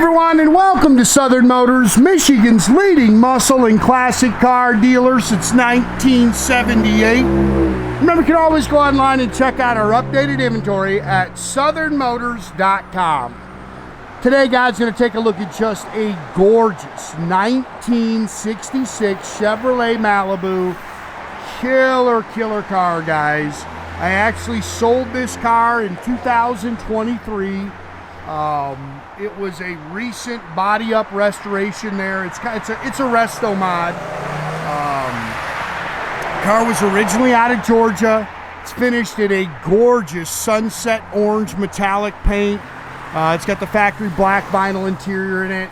everyone, and welcome to Southern Motors, Michigan's leading muscle and classic car dealer since 1978. Remember, you can always go online and check out our updated inventory at southernmotors.com. Today, guys, going to take a look at just a gorgeous 1966 Chevrolet Malibu. Killer car, guys. I actually sold this car in 2023. It was a recent body up restoration there. It's a resto mod. Car was originally out of Georgia. It's finished in a gorgeous sunset orange metallic paint. It's got the factory black vinyl interior in it.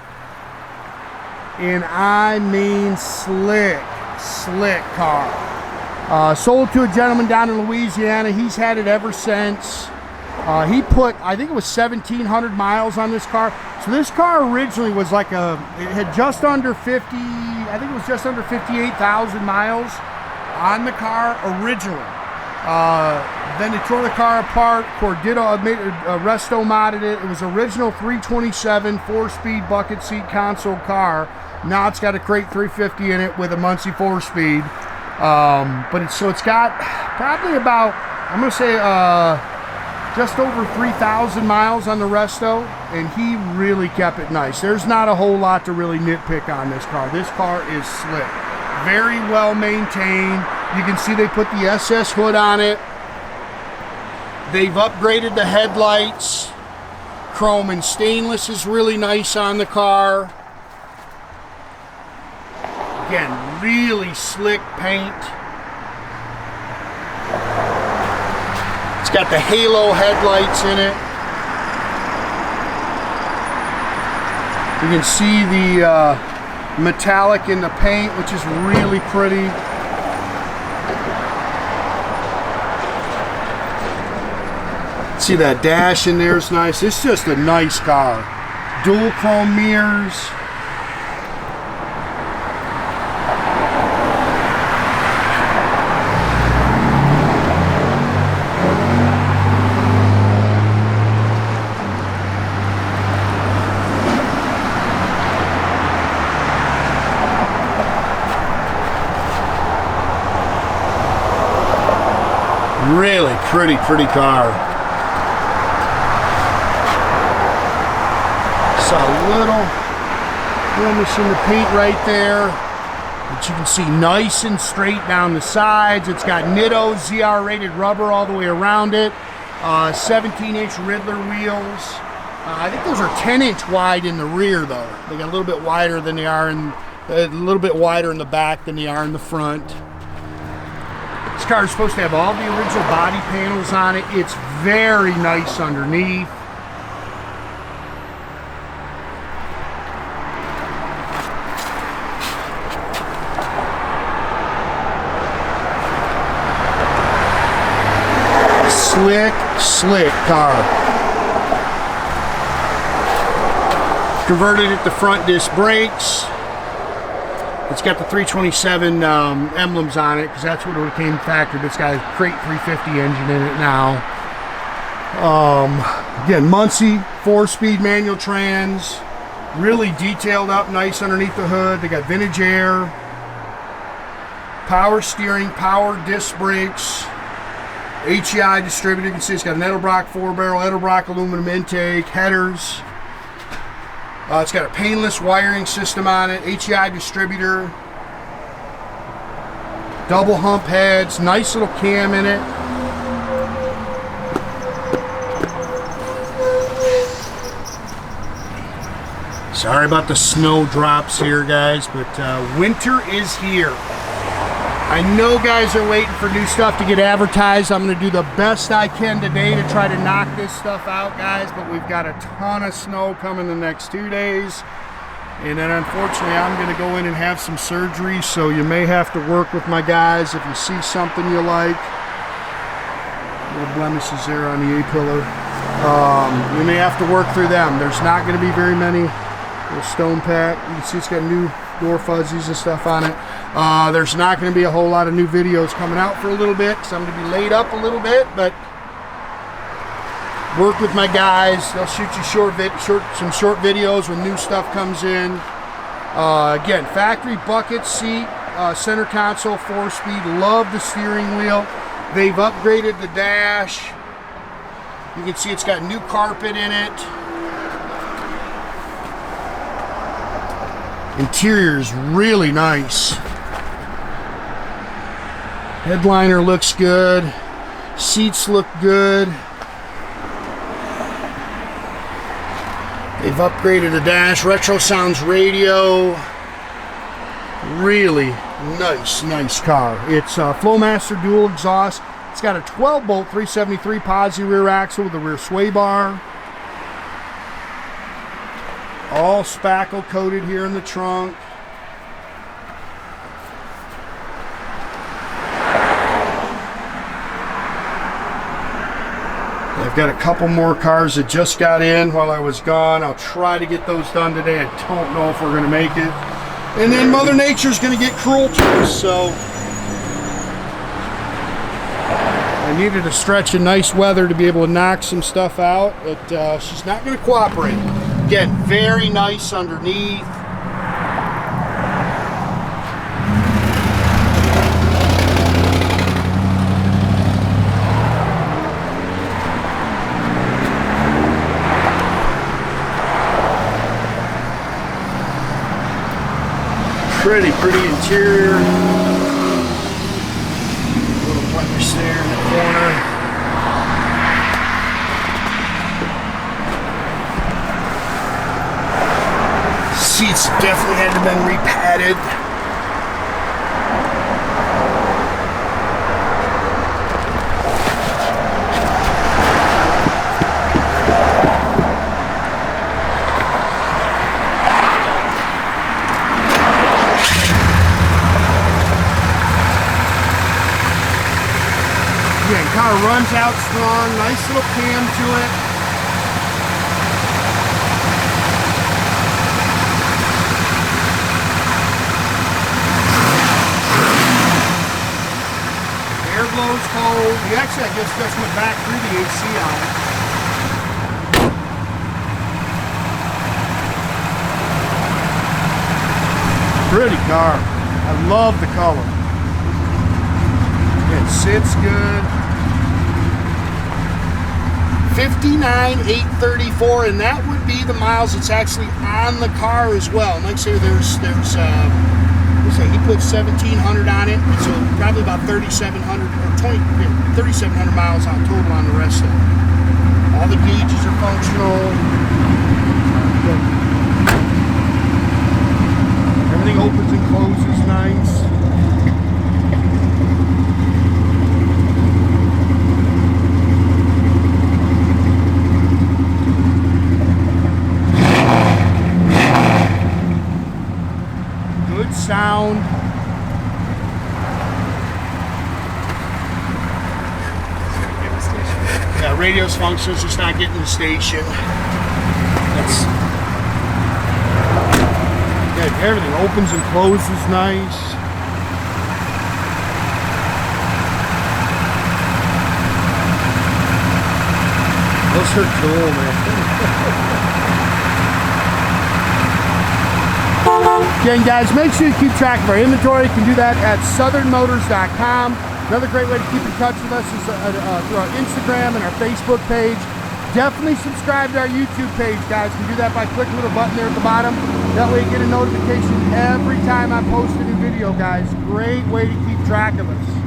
And I mean slick car. Sold to a gentleman down in Louisiana. He's had it ever since. He put, I think it was 1,700 miles on this car. So this car originally was like it had just under 50, I think it was just under 58,000 miles on the car originally. Then they tore the car apart. Cordito made a resto modded it. It was original 327 4-speed bucket seat console car. Now it's got a crate 350 in it with a Muncie 4-speed. It's got probably about, I'm gonna say just over 3,000 miles on the resto, and he really kept it nice. There's not a whole lot to really nitpick on this car. This car is slick, very well maintained. You can see they put the SS hood on it. They've upgraded the headlights. Chrome and stainless is really nice on the car. Again, really slick paint. It's got the halo headlights in it. You can see the metallic in the paint, which is really pretty. See that dash in there is nice. It's just a nice car. Dual chrome mirrors. Really pretty car. Saw a little blemish in the paint right there, but you can see nice and straight down the sides. It's got Nitto ZR rated rubber all the way around it. 17-inch Ridler wheels. I think those are 10-inch wide in the rear though. They got a little bit wider than they are a little bit wider in the back than they are in the front. This car is supposed to have all the original body panels on it. It's very nice underneath. Slick car. Converted it to front disc brakes. It's got the 327 emblems on it because that's what it came factored. It's got a crate 350 engine in it now. Again, Muncie 4-speed manual trans. Really detailed up nice underneath the hood. They got vintage air, power steering, power disc brakes, HEI distributor. You can see it's got an Edelbrock 4-barrel, Edelbrock aluminum intake, headers. It's got a painless wiring system on it, HEI distributor, double hump heads, nice little cam in it. Sorry about the snow drops here, guys, but winter is here. I know guys are waiting for new stuff to get advertised. I'm going to do the best I can today to try to knock this stuff out, guys, but we've got a ton of snow coming the next 2 days. And then unfortunately I'm going to go in and have some surgery, so you may have to work with my guys if you see something you like. Little blemishes there on the A-pillar. You may have to work through them. There's not going to be very many. Little stone pack. You can see it's got new door fuzzies and stuff on it. There's not going to be a whole lot of new videos coming out for a little bit because I'm going to be laid up a little bit, but Work with my guys. They'll shoot you some short videos when new stuff comes in. Again, factory bucket seat, center console, 4-speed. Love the steering wheel. They've upgraded the dash. You can see it's got new carpet in it. Interior is really nice. Headliner looks good. Seats look good. They've upgraded the dash. Retrosounds radio. Really nice car. It's a Flowmaster dual exhaust. It's got a 12-bolt 373 posi rear axle with a rear sway bar. All spackle coated here in the trunk. I've got a couple more cars that just got in while I was gone. I'll try to get those done today. I don't know if we're going to make it. And then Mother Nature's going to get cruel to us, so I needed a stretch of nice weather to be able to knock some stuff out, but she's not going to cooperate. Again, very nice underneath. Pretty interior. Little blemish there in the corner. Seats definitely had to have been repadded. Again, car runs out strong, nice little cam to it. Air blows cold. You actually, I guess, just went back through the AC on it. Pretty car. I love the color. It sits good. 59,834, and that would be the miles that's actually on the car as well. And like I say, there's he put 1,700 on it, so probably about 3,700 or 3,700 miles on total on the rest of it. All the gauges are functional. Everything opens and closes nice. Sound. Yeah, radio's functions, just not getting the station. That's good. Everything opens and closes nice. Those are cool, man. Again, guys, make sure you keep track of our inventory. You can do that at southernmotors.com. Another great way to keep in touch with us is through our Instagram and our Facebook page. Definitely subscribe to our YouTube page, guys. You can do that by clicking the little button there at the bottom. That way you get a notification every time I post a new video, guys. Great way to keep track of us.